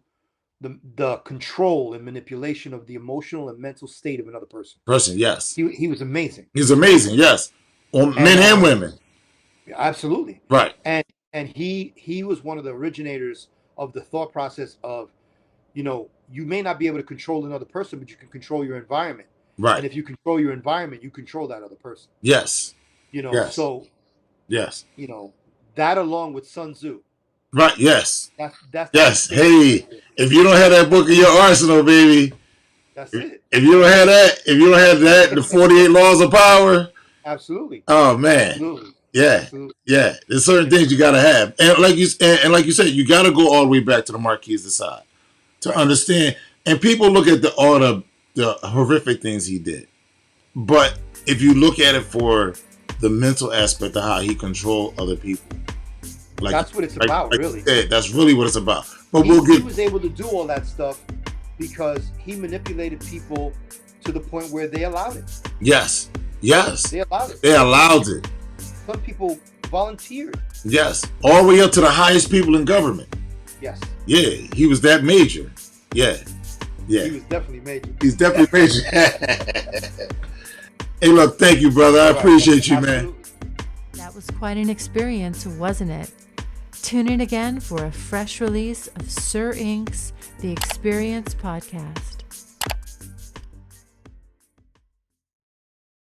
the control and manipulation of the emotional and mental state of another person. Yes. He was amazing. He's amazing. Yes. On men and women. Absolutely. Right. And he was one of the originators of the thought process of, you may not be able to control another person, but you can control your environment. Right. And if you control your environment, you control that other person. Yes. Yes. So yes. That along with Sun Tzu. Right. Yes. That's yes. Hey, if you don't have that book in your arsenal, baby, that's it. If you don't have that, the 48 laws of power. Absolutely. Oh man. Absolutely. Yeah. Absolutely. Yeah. There's certain things you gotta have, and like you said, you gotta go all the way back to the Marquis de Sade to understand. And people look at all the horrific things he did, but if you look at it for the mental aspect of how he controlled other people, that's what it's about, really. That's really what it's about. But he was able to do all that stuff because he manipulated people to the point where they allowed it. Yes. Yes. They allowed it. They allowed it. Some people volunteered. Yes. All the way up to the highest people in government. Yes. Yeah. He was that major. Yeah. Yeah. He was definitely major. He's definitely major. Hey, look, thank you, brother. I appreciate you, man. That was quite an experience, wasn't it? Tune in again for a fresh release of Sir Inq's The Experience podcast.